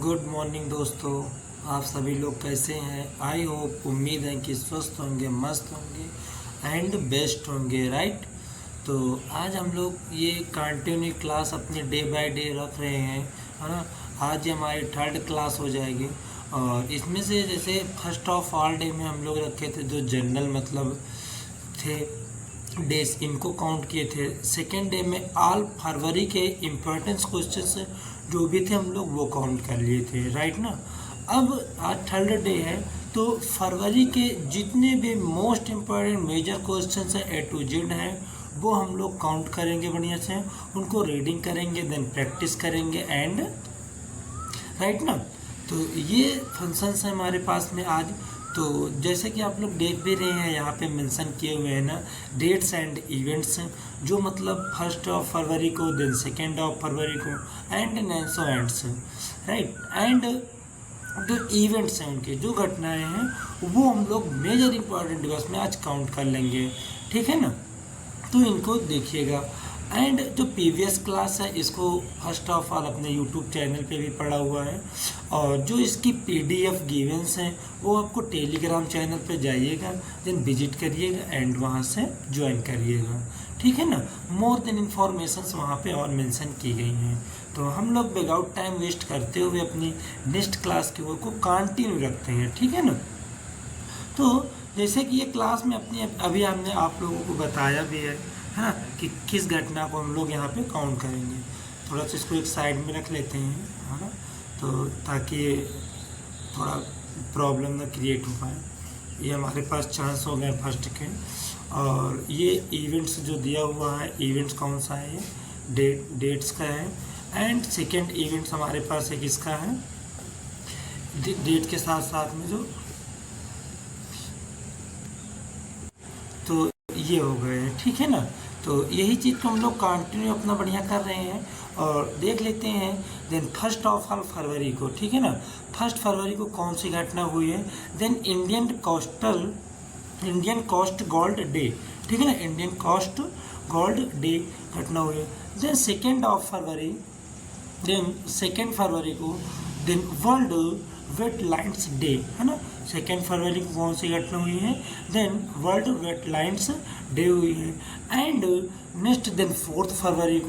Good morning दोस्तों। आप सभी लोग कैसे हैं? आई होप, उम्मीद है कि स्वस्थ होंगे, मस्त होंगे एंड बेस्ट होंगे, राइट। तो आज हम लोग ये कंटिन्यू क्लास अपनी डे बाय डे रख रहे हैं, है ना। आज हमारी थर्ड क्लास हो जाएगी और इसमें से जैसे फर्स्ट ऑफ ऑल डे में हम लोग रखे थे जो जनरल मतलब थे डेज, इनको काउंट किए थे। सेकेंड डे में ऑल फरवरी के इम्पोर्टेंस क्वेश्चन जो भी थे हम लोग वो काउंट कर लिए थे, राइट ना। अब आज थर्ड डे है तो फरवरी के जितने भी मोस्ट इम्पोर्टेंट मेजर क्वेश्चन है ए टू जेड हैं वो हम लोग काउंट करेंगे बढ़िया से, उनको रीडिंग करेंगे, देन प्रैक्टिस करेंगे एंड राइट ना। तो ये फंक्शंस हैं हमारे पास में आज। तो जैसे कि आप लोग देख भी रहे हैं यहाँ पे मेंशन किए हुए हैं ना डेट्स एंड इवेंट्स, जो मतलब फर्स्ट ऑफ फरवरी को, देन सेकेंड ऑफ फरवरी को and so ends, right. And जो इवेंट्स हैं उनके जो घटनाएं हैं वो हम लोग मेजर इंपॉर्टेंट दिवस में आज काउंट कर लेंगे, ठीक है ना। तो इनको देखिएगा। एंड जो प्रीवियस क्लास है इसको फर्स्ट ऑफ ऑल अपने यूट्यूब चैनल पे भी पड़ा हुआ है और जो इसकी पीडीएफ गिवेंस हैं वो आपको टेलीग्राम चैनल पे जाइएगा, देन विजिट करिएगा एंड वहाँ से ज्वाइन करिएगा, ठीक है ना। मोर देन इन्फॉर्मेशंस वहाँ पे और मेंशन की गई हैं। तो हम लोग विदाउट टाइम वेस्ट करते हुए अपनी नेक्स्ट क्लास की ओर को कंटिन्यू रखते हैं, ठीक है ना। तो जैसे कि ये क्लास में अपनी अभी हमने आप लोगों को बताया भी है ना कि किस घटना को हम लोग यहाँ पे काउंट करेंगे। थोड़ा सा इसको एक साइड में रख लेते हैं, है ना, तो ताकि थोड़ा प्रॉब्लम ना क्रिएट हो पाए। ये हमारे पास चांस हो गए फर्स्ट के। और ये इवेंट्स जो दिया हुआ है, इवेंट्स कौन सा है, ये डेट्स का है। एंड सेकेंड इवेंट्स हमारे पास है किसका है, डेट के साथ साथ में जो, तो ये हो गए हैं, ठीक है ना। तो यही चीज़ को हम लोग कंटिन्यू अपना बढ़िया कर रहे हैं और देख लेते हैं। देन फर्स्ट ऑफ ऑल फरवरी को, ठीक है ना, फर्स्ट फरवरी को कौन सी घटना हुई है। Then Indian coast guard day, ठीक है ना, इंडियन कोस्ट गोल्ड डे घटना हुई है। देन सेकेंड फरवरी को देन वर्ल्ड वेटलैंड्स डे, है ना। सेकेंड फरवरी को कौन सी घटना हुई है, देन वर्ल्ड वेटलैंड्स डे हुई है। एंड नेक्स्ट देन फोर्थ फरवरी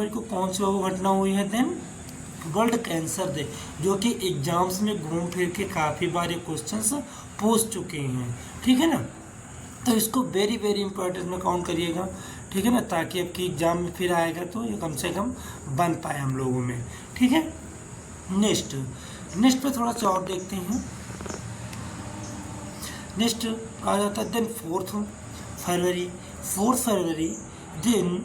को कौन सी घटना हुई है, देन वर्ल्ड कैंसर डे, जो कि एग्जाम्स में घूम फिर के काफ़ी बार ये क्वेश्चंस पूछ चुके हैं, ठीक है ना। तो इसको वेरी वेरी इंपॉर्टेंट में काउंट करिएगा, ठीक है ना, ताकि आपकी एग्जाम में फिर आएगा तो ये कम से कम बन पाए हम लोगों में, ठीक है। नेक्स्ट पे थोड़ा सा और देखते हैं। नेक्स्ट आ जाता है देन फोर्थ फरवरी then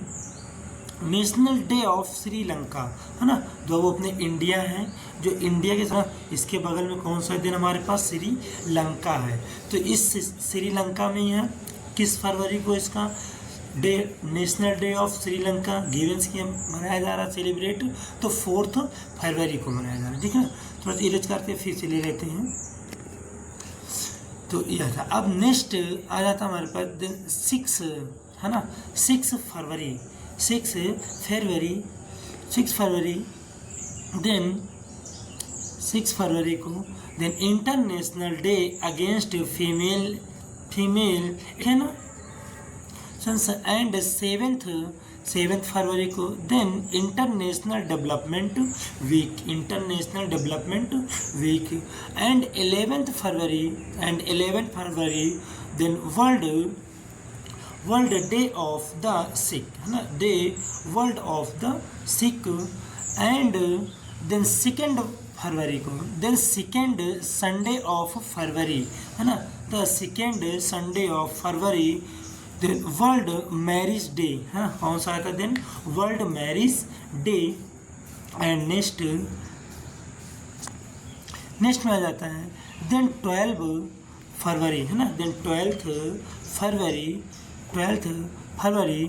national day of Sri Lanka, है ना। जो वो अपने इंडिया है, जो इंडिया के साथ इसके बगल में कौन सा दिन हमारे पास श्रीलंका है। तो इस श्रीलंका में यह किस फरवरी को इसका day, national day of Sri Lanka Givens की मनाया जा रहा है सेलिब्रेट, तो फोर्थ फरवरी को मनाया जा रहा है, ठीक है ना। थोड़ा सा इरेज करके फिर से ले लेते हैं। तो यह था। अब नेक्स्ट आ जाता हमारे पास दिन 6, है ना, 6 फरवरी देन 6 फरवरी को then international day against female, है ना। एंड 7th फरवरी को then international development week. And 11th फरवरी then world day of the sick, है ना, world of the sick. And then second फरवरी को देन सेकेंड संडे ऑफ फरवरी, है ना, द सेकेंड संडे ऑफ फरवरी देन वर्ल्ड मैरिज डे, है ना, कौन सा आता है, then world marriage day. And next में आ जाता है देन 12 फरवरी, है ना, देन 12th फरवरी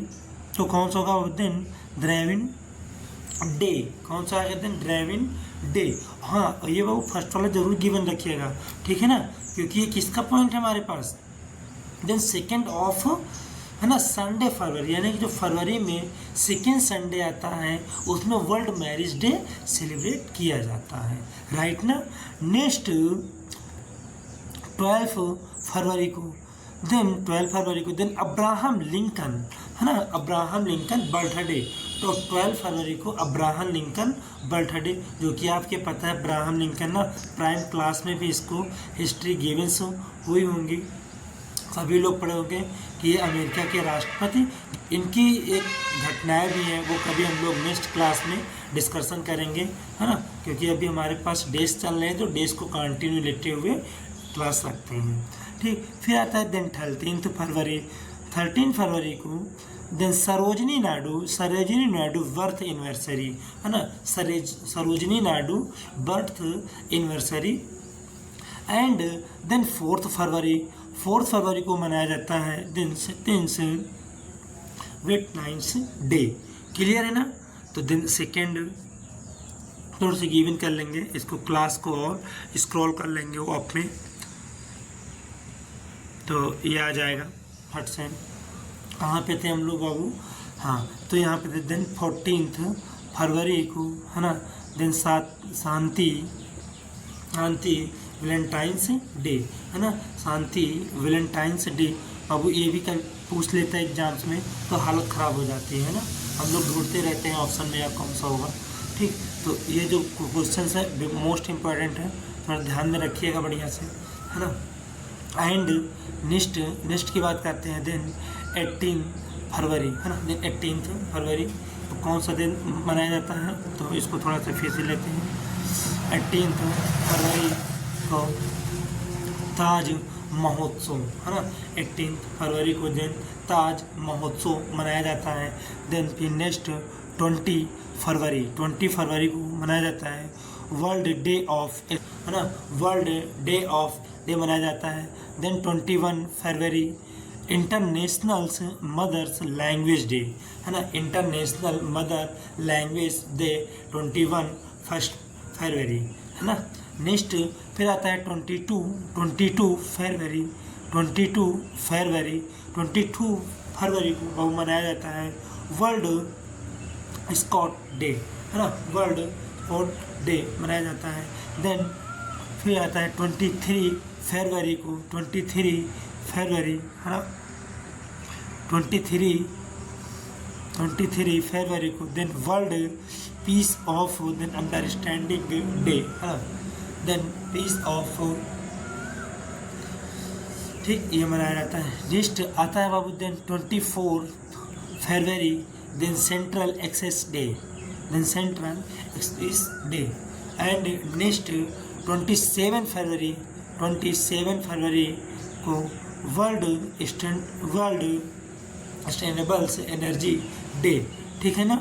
तो कौन सा होगा, देन द्रविड़ डे, कौन सा आएगा, देन द्रविड़ डे। हाँ, ये वो फर्स्ट वाला जरूर गिवन रखिएगा, ठीक है ना, क्योंकि ये किसका पॉइंट है हमारे पास। देन सेकेंड ऑफ है ना, संडे फरवरी, यानी कि जो फरवरी में सेकेंड संडे आता है उसमें वर्ल्ड मैरिज डे सेलिब्रेट किया जाता है, राइट ना। नेक्स्ट 12 फरवरी को, देन 12 फरवरी को देन अब्राहम लिंकन, है ना, अब्राहम लिंकन बर्थडे। तो 12 फरवरी को अब्राहम लिंकन बर्थडे, जो कि आपके पता है अब्राहम लिंकन ना प्राइम क्लास में भी इसको हिस्ट्री गिवेंस हुई होंगी, सभी लोग पढ़े होंगे कि ये अमेरिका के राष्ट्रपति। इनकी एक घटनाएं भी हैं, वो कभी हम लोग नेक्स्ट क्लास में डिस्कशन करेंगे, है ना, क्योंकि अभी हमारे पास डेज चल रहे हैं तो डेज को कंटिन्यू लेते हुए क्लास रखते हैं, ठीक। फिर आता है देन 13 फरवरी को then Sarojini Naidu birth anniversary, है ना, Sarojini Naidu birth anniversary. And then 4 फरवरी को मनाया जाता है देन वेटलैंड्स डे, क्लियर है ना। तो दिन सेकेंड थोड़ा सा गिवन कर लेंगे, इसको क्लास को और स्क्रॉल कर लेंगे वो अपने, तो ये आ जाएगा फट से। कहाँ पे थे हम लोग बाबू, हाँ, तो यहाँ पे थे देन 14 फरवरी को, है ना, देन शांति वैलेंटाइंस डे, है ना, शांति वैलेंटाइंस डे। बाबू ये भी पूछ लेता है एग्जाम्स में तो हालत ख़राब हो जाती है ना, हम लोग ढूंढते रहते हैं ऑप्शन में या कौन सा होगा, ठीक। तो ये जो क्वेश्चन है मोस्ट इम्पॉर्टेंट है, थोड़ा ध्यान में रखिएगा बढ़िया से, है ना। एंड नेक्स्ट की बात करते हैं देन 18 फरवरी, है ना, देन 18 फरवरी तो कौन सा दिन मनाया जाता है, तो इसको थोड़ा सा फिर से लेते हैं। 18 फरवरी को ताज महोत्सव, है ना, 18 फरवरी को दिन ताज महोत्सव मनाया जाता है। देन फिर नेक्स्ट 20 फरवरी को मनाया जाता है वर्ल्ड डे ऑफ, है ना, वर्ल्ड डे मनाया जाता है। देन 21 फरवरी इंटरनेशनल मदर्स लैंग्वेज डे, है ना, इंटरनेशनल मदर लैंग्वेज डे 21 फरवरी, है ना। नेक्स्ट फिर आता है 22 फरवरी को वो मनाया जाता है वर्ल्ड स्कॉट डे, है ना, वर्ल्ड स्कॉट डे मनाया जाता है। देन फिर आता है 23 फरवरी को, 23 फरवरी, है ना, 23 फरवरी को then world peace of then understanding day, है ना, देन पीस ऑफ, ठीक, ये मनाया जाता है। नेक्स्ट आता है बाबू देन 24 फरवरी then central access day, and next 27 फरवरी को वर्ल्ड सस्टेनेबल्स एनर्जी डे, ठीक है ना।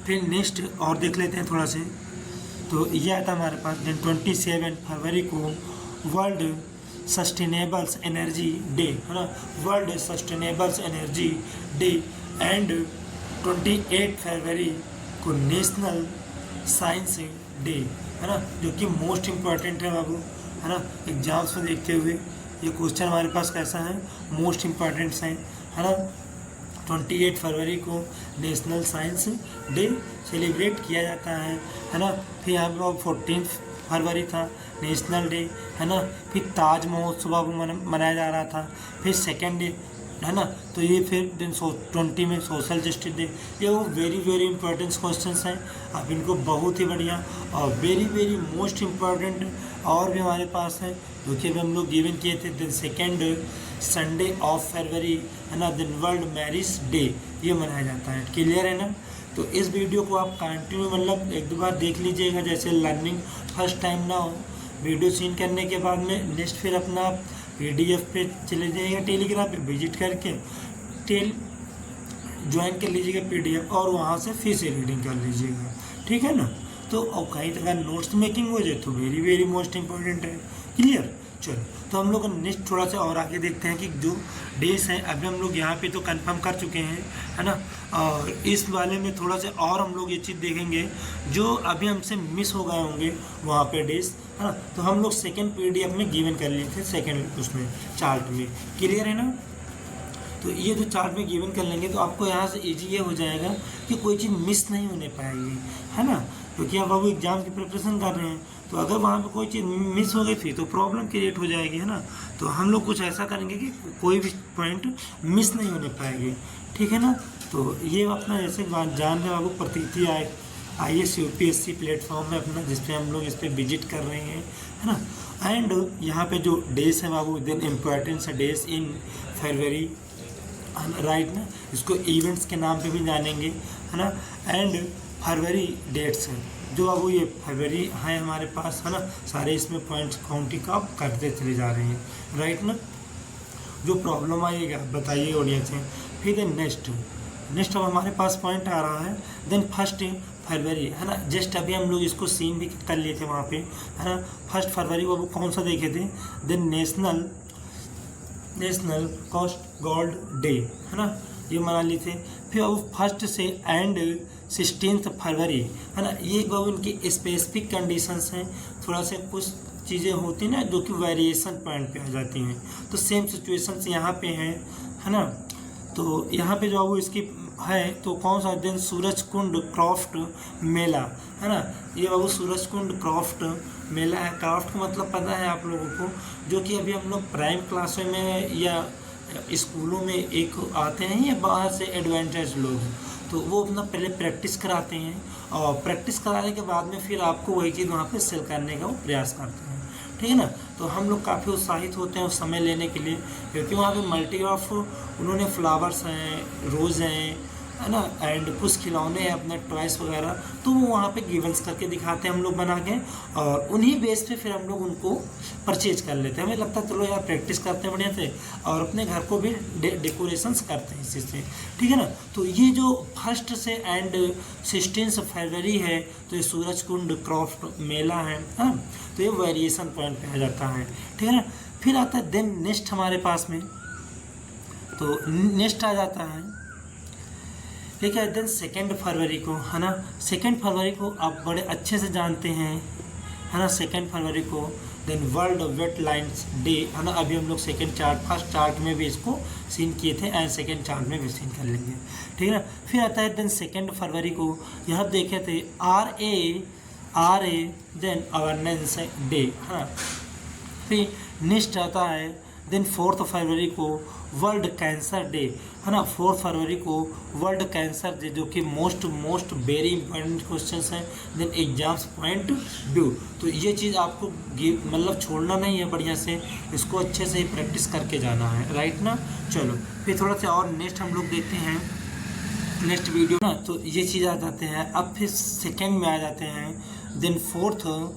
फिर नेक्स्ट और देख लेते हैं थोड़ा से, तो यह आता हमारे पास देन 27 फरवरी को वर्ल्ड सस्टेनेबल्स एनर्जी डे, है ना, वर्ल्ड सस्टेनेबल्स एनर्जी डे। एंड 28 फरवरी को नेशनल साइंस डे, है ना, जो कि मोस्ट इम्पॉर्टेंट है बाबू, है ना, एग्जाम्स में देखते हुए ये क्वेश्चन हमारे पास कैसा है, मोस्ट इम्पॉर्टेंट्स हैं, है ना। 28 फरवरी को नेशनल साइंस डे सेलिब्रेट किया जाता है ना। फिर यहाँ पे 14 फरवरी था नेशनल डे, है ना। फिर ताज महोत्सव मनाया जा रहा था। फिर सेकेंड डे, है ना। तो ये फिर दिन 20 में सोशल जस्टिस डे। ये वो वेरी इंपॉर्टेंट क्वेश्चंस हैं, आप इनको बहुत ही बढ़िया और वेरी मोस्ट इम्पॉर्टेंट और भी हमारे पास है, जो कि अभी हम लोग गिवन किए थे। दिन सेकेंड संडे ऑफ फरवरी, है ना, दिन वर्ल्ड मैरिज डे ये मनाया जाता है। क्लियर है ना। तो इस वीडियो को आप कंटिन्यू मतलब एक दो बार देख लीजिएगा, जैसे लर्निंग फर्स्ट टाइम ना हो। वीडियो सीन करने के बाद में नेक्स्ट फिर अपना PDF पे चले जाइएगा, टेलीग्राम पे विजिट करके ज्वाइन कर लीजिएगा PDF, और वहाँ से फिर से रीडिंग कर लीजिएगा, ठीक है ना। तो और कहीं तक नोट्स मेकिंग हो जाए तो वेरी मोस्ट इम्पोर्टेंट है। क्लियर। चलो तो हम लोग नेक्स्ट थोड़ा सा और आगे देखते हैं कि जो डेज हैं अभी हम लोग यहाँ पे तो कंफर्म कर चुके हैं, है ना। और इस वाले में थोड़ा सा और हम लोग ये चीज़ देखेंगे जो अभी हमसे मिस हो गए होंगे वहाँ पे डेज, है ना। तो हम लोग सेकेंड PDF में गिवन कर लिए थे, सेकेंड उसमें चार्ट में। क्लियर है ना। तो ये जो चार्ट में गिवन कर लेंगे तो आपको यहाँ से इजी ये हो जाएगा कि कोई चीज़ मिस नहीं होने पाएगी, है ना, क्योंकि अब आप एग्जाम की प्रिपरेशन कर रहे हैं, तो अगर वहाँ पे कोई चीज़ मिस हो गई थी तो प्रॉब्लम क्रिएट हो जाएगी, है ना। तो हम लोग कुछ ऐसा करेंगे कि कोई भी पॉइंट मिस नहीं होने पाएगी, ठीक है ना। तो ये अपना जैसे जान रहे बाबू प्रतीति IAS UPSC प्लेटफॉर्म है अपना, जिस पे हम लोग इस पर विजिट कर रहे हैं, है ना। एंड यहाँ पे जो डेज है बाबू, देन इम्पोर्टेंस डेज इन फरवरी, राइट ना, इसको इवेंट्स के नाम पे भी जानेंगे, है ना। एंड फरवरी डेट्स है जो बाबू ये फरवरी है हमारे पास, है ना, सारे इसमें पॉइंट्स काउंटिंग आप करते चले जा रहे हैं, राइट ना। जो प्रॉब्लम आएगा बताइए ऑडियंस है। फिर नेक्स्ट अब हमारे पास पॉइंट आ रहा है, देन 1 फरवरी, है ना। जस्ट अभी हम लोग इसको सीन भी कर लिए थे वहाँ पे, है ना। 1 फरवरी को अब कौन सा देखे थे, then national coast guard day, है ना, ये मना लिए थे। फिर अब 1 से एंड 16 फरवरी, है ना, ये एक उनकी स्पेसिफिक कंडीशंस हैं, थोड़ा सा कुछ चीज़ें होती हैं ना जो कि वेरिएशन पॉइंट पे आ जाती हैं, तो सेम सिचुएशंस यहाँ पे हैं, है ना। तो यहाँ पे जो वो इसकी है तो कौन सा दिन सूरजकुंड क्राफ्ट मेला, है ना, ये बाबू सूरजकुंड क्राफ्ट मेला है। क्राफ्ट का मतलब पता है आप लोगों को, जो कि अभी हम लोग प्राइम क्लासों में या स्कूलों में एक आते हैं या बाहर से एडवेंचर्स लोग, तो वो अपना पहले प्रैक्टिस कराते हैं और प्रैक्टिस कराने के बाद में फिर आपको वही चीज़ वहाँ पे सेल करने का वो प्रयास करते हैं, ठीक है ना। तो हम लोग काफ़ी उत्साहित होते हैं उस समय लेने के लिए, क्योंकि वहाँ पे मल्टी ऑफ उन्होंने फ्लावर्स हैं, रोज़ हैं, है ना, एंड कुछ खिलौने हैं अपने टॉयस वगैरह, तो वो वहाँ पे गिवन्स करके दिखाते हैं हम लोग बना के, और उन्हीं बेस पे फिर हम लोग उनको परचेज कर लेते हैं। हमें लगता है चलो यार प्रैक्टिस करते हैं बढ़िया से, और अपने घर को भी डेकोरेशंस करते हैं इसी से, ठीक है ना। तो ये जो 1 से एंड 16 फरवरी है, तो ये सूरजकुंड क्राफ्ट मेला है, हाँ, तो ये वेरिएशन पॉइंट पे आ जाता है, ठीक है ना। फिर आता है देन नेक्स्ट हमारे पास में, तो नेक्स्ट आ जाता है, ठीक है, देन 2 फरवरी को, है ना। 2 फरवरी को आप बड़े अच्छे से जानते हैं, है ना, 2 फरवरी को देन वर्ल्ड वेटलैंड्स डे, है ना। अभी हम लोग फर्स्ट चार्ट में भी इसको सीन किए थे एंड सेकेंड चार्ट में भी सीन कर लेंगे, ठीक है ना। फिर आता है देन 2 फरवरी को यहाँ देखे थे RA देन अवेयरनेस डे, है ना। फिर नेक्स्ट आता है देन 4 फरवरी को वर्ल्ड कैंसर डे, है ना। 4 फरवरी को वर्ल्ड कैंसर डे, जो कि मोस्ट वेरी इंपॉर्टेंट क्वेश्चंस हैं, देन एग्जाम्स पॉइंट व्यू। तो ये चीज़ आपको मतलब छोड़ना नहीं है, बढ़िया से इसको अच्छे से ही प्रैक्टिस करके जाना है, राइट ना। चलो फिर थोड़ा सा और नेक्स्ट हम लोग देखते हैं नेक्स्ट वीडियो ना, तो ये चीज़ आ जाते हैं। अब फिर 2 में आ जाते हैं, देन 4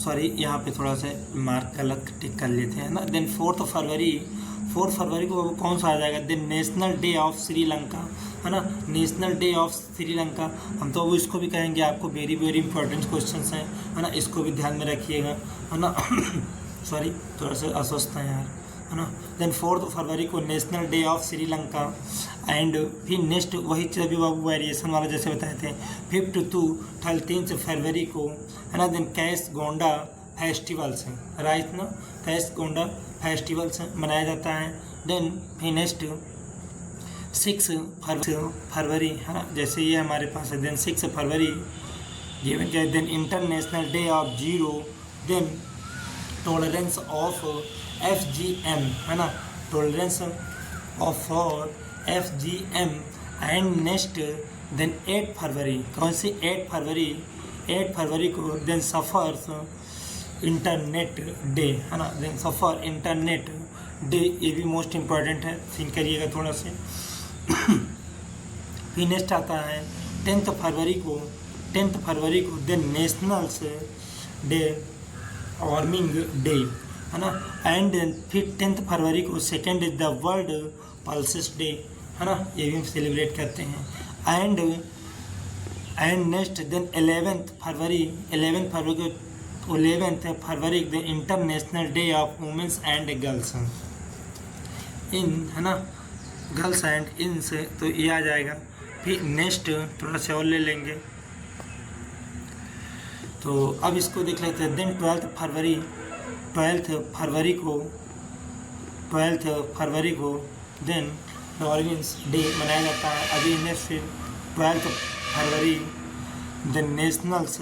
सॉरी यहाँ पे थोड़ा सा मार्क गलत टिक कर लेते हैं ना। देन 4 फरवरी को कौन सा आ जाएगा, then national day of Sri Lanka, है ना। नेशनल डे ऑफ श्रीलंका, हम तो वो इसको भी कहेंगे, आपको वेरी वेरी इंपॉर्टेंट क्वेश्चंस हैं, है ना, इसको भी ध्यान में रखिएगा, है ना। सॉरी थोड़ा सा अस्वस्थ है यार, है ना। देन 4 फरवरी को national day of Sri Lanka, and फिर नेक्स्ट वही चीज़ भी बाबू वेरिएशन वाला जैसे बताए थे। 5 to 13 फरवरी को, है ना, देन कैश गोंडा फेस्टिवल्स हैं, राइट ना, कैश गोंडा फेस्टिवल्स मनाया जाता है। देन फिर नेक्स्ट 6 फरवरी, है ना, जैसे ये हमारे पास है, देन 6 फरवरी गिवन क्या है, then international day of zero, then tolerance of FGM, है ना, tolerance of for FGM। And next then 8 फरवरी, कौन सी 8 फरवरी को देन सफ़र्स इंटरनेट डे, है ना, देन सफ़र इंटरनेट डे, ये भी मोस्ट इम्पॉर्टेंट है, थिंक करिएगा थोड़ा से। फिर नेक्स्ट आता है 10 फरवरी को then nationals day warming day, है ना। एंड फिर 10 फरवरी को second is the world pulses day, है ना, ये भी हम सेलिब्रेट करते हैं। एंड नेक्स्ट देन 11 फरवरी the international day of women's and girls in, है ना, गर्ल्स एंड इन से, तो ये आ जाएगा। फिर नेक्स्ट थोड़ा सा और ले लेंगे, तो अब इसको देख लेते हैं। देन 12 फरवरी को देन डॉर्विन्स डे मनाया जाता है। अभी नेक्स्ट 12 फरवरी then nationals,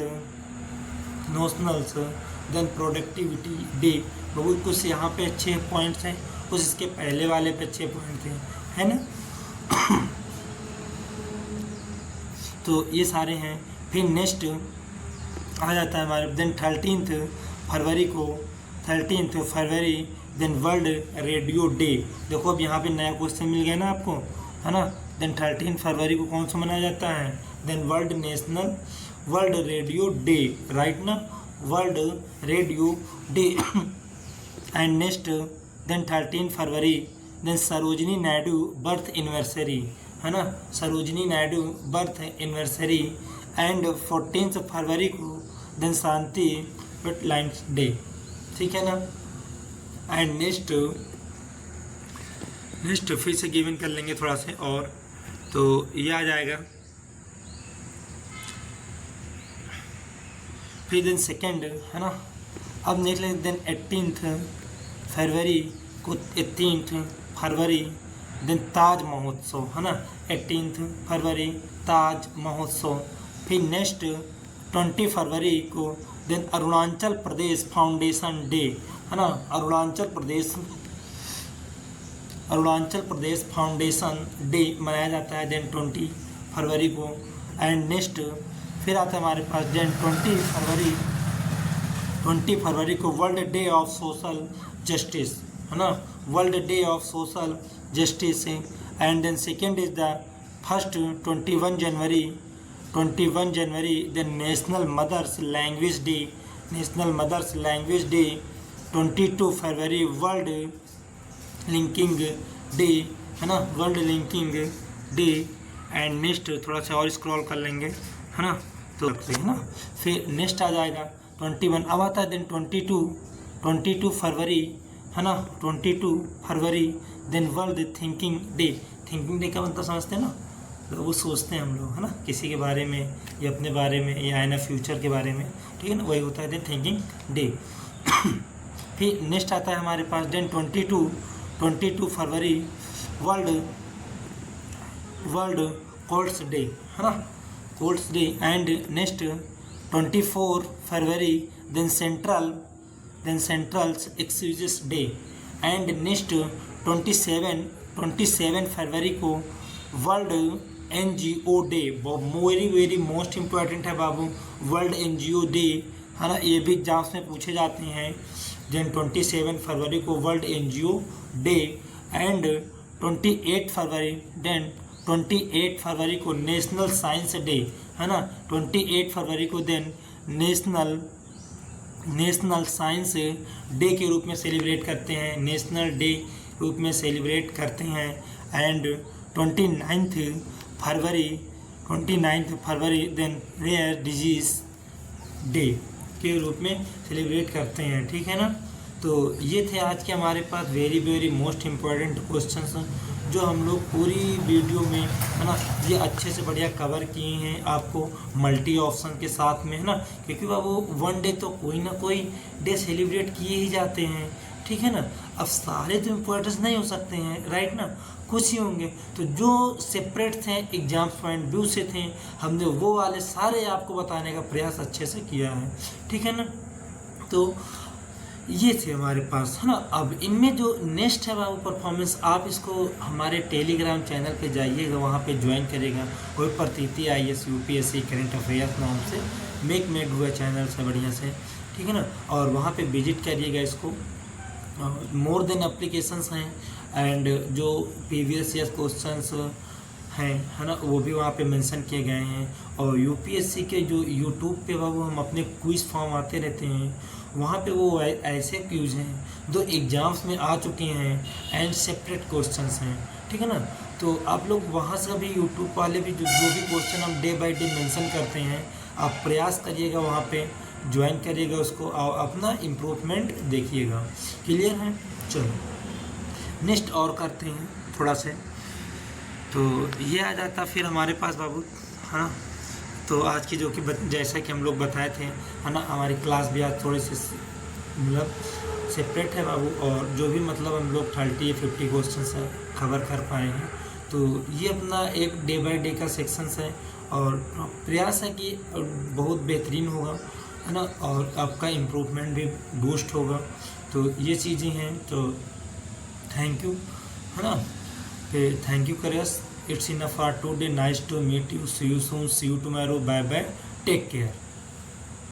then productivity day. बहुत कुछ यहाँ पे अच्छे पॉइंट्स हैं, कुछ इसके पहले वाले पे अच्छे पॉइंट थे, है ना। तो ये सारे हैं। फिर नेक्स्ट आ जाता है हमारे देन 13 फरवरी देन वर्ल्ड रेडियो डे। देखो अब यहाँ पे नया क्वेश्चन मिल गया ना आपको, है ना। देन 13 फरवरी को कौन सा मनाया जाता है, then world radio day, right ना, world radio day. And next then 13 फरवरी then Sarojini Naidu birth anniversary, है ना, Sarojini Naidu birth anniversary. And 14 फरवरी को देन शांति वेटलैंड्स डे, ठीक है ना। एंड नेक्स्ट फिर से गिवन कर लेंगे थोड़ा सा और, तो ये आ जाएगा। फिर देन सेकेंड, है ना। अब नेक्स्ट लेंगे देन 18 फरवरी को, 18 फरवरी देन ताज महोत्सव, है ना, 18 फरवरी ताज महोत्सव। फिर नेक्स्ट 20 फरवरी को then Arunachal Pradesh foundation day, है ना, अरुणाचल प्रदेश फाउंडेशन डे मनाया जाता है देन 20 फरवरी को। एंड नेक्स्ट फिर आता है हमारे पास देन 20 फरवरी को world day of social justice, है ना, world day of social justice. And then second is the first 21 जनवरी then national mothers language day. 22 फरवरी वर्ल्ड लिंकिंग डे, है ना, world linking day. And next थोड़ा सा और स्क्रॉल कर लेंगे, है ना, तो है ना। फिर नेक्स्ट आ जाएगा 21, अब आता है देन 22 फरवरी, है ना, 22 फरवरी then world thinking day. Thinking day का मतलब समझते हैं ना, तो वो सोचते हैं हम लोग, है ना, किसी के बारे में या अपने बारे में या है ना फ्यूचर के बारे में, ठीक है ना, वही होता है देन थिंकिंग डे। फिर नेक्स्ट आता है हमारे पास देन 22 फरवरी वर्ल्ड कोर्ट्स डे, है ना, कोर्ट्स डे। एंड नेक्स्ट 24 फरवरी then centrals excuses day. And next 27 फरवरी को world NGO day, very most important है बाबू, वर्ल्ड NGO डे, है ना, ये भी एग्जाम्स में पूछे जाते हैं। देन 27 फरवरी को वर्ल्ड NGO डे। एंड 28 फरवरी को नेशनल साइंस डे, है ना, 28 फरवरी को देन नेशनल साइंस डे के रूप में सेलिब्रेट करते हैं, नेशनल डे रूप में सेलिब्रेट करते हैं। एंड 29 फरवरी देन रेयर डिजीज डे के रूप में सेलिब्रेट करते हैं, ठीक है ना। तो ये थे आज के हमारे पास वेरी मोस्ट इम्पॉर्टेंट क्वेश्चंस जो हम लोग पूरी वीडियो में, है ना, ये अच्छे से बढ़िया कवर किए हैं आपको मल्टी ऑप्शन के साथ में, है ना, क्योंकि बाबू वन डे तो कोई ना कोई डे सेलिब्रेट किए ही जाते हैं, ठीक है ना। अब सारे तो इम्पोर्टेंस नहीं हो सकते हैं, राइट ना, कुछ ही होंगे। तो जो सेपरेट थे एग्जाम पॉइंट व्यू से थे, हमने वो वाले सारे आपको बताने का प्रयास अच्छे से किया है, ठीक है ना। तो ये थे हमारे पास, है ना। अब इनमें जो नेक्स्ट है बाबू परफॉर्मेंस, आप इसको हमारे टेलीग्राम चैनल पे जाइएगा, वहाँ पे ज्वाइन करेगा, कोई प्रतीति IAS UPSC करंट अफेयर्स नाम से मेक मेड हुआ चैनल से बढ़िया से, ठीक है ना। और वहाँ पे विजिट करिएगा इसको, मोर देन एप्लीकेशंस हैं एंड जो प्रीवियस ईयर क्वेश्चंस हैं, है ना, वो भी वहाँ पे मेंशन किए गए हैं। और UPSC के जो यूट्यूब पे बाबू हम अपने क्विज फॉर्म आते रहते हैं, वहाँ पे वो ऐसे क्यूज हैं जो एग्जाम्स में आ चुके हैं एंड सेपरेट क्वेश्चंस हैं, ठीक है ना। तो आप लोग वहाँ से भी यूट्यूब वाले भी जो भी क्वेश्चन हम डे बाय डे मेंशन करते हैं, आप प्रयास करिएगा, वहाँ पे ज्वाइन करिएगा उसको और अपना इम्प्रूवमेंट देखिएगा। क्लियर है, चलो नेक्स्ट और करते हैं थोड़ा से। तो ये आ जाता फिर हमारे पास बाबू, है ना। तो आज की जो कि जैसा कि हम लोग बताए थे, है ना, हमारी क्लास भी आज थोड़ी सी मतलब सेपरेट है बाबू, और जो भी मतलब हम लोग 30 या 50 क्वेश्चन कवर कर पाए हैं तो ये अपना एक डे बाय डे का सेक्शंस है और प्रयास है कि बहुत बेहतरीन होगा, है ना, और आपका इम्प्रूवमेंट भी बूस्ट होगा। तो ये चीज़ें हैं, तो थैंक यू, है ना, फिर थैंक यू करेस। It's enough for today, nice to meet you, see you soon, see you tomorrow, bye bye, take care.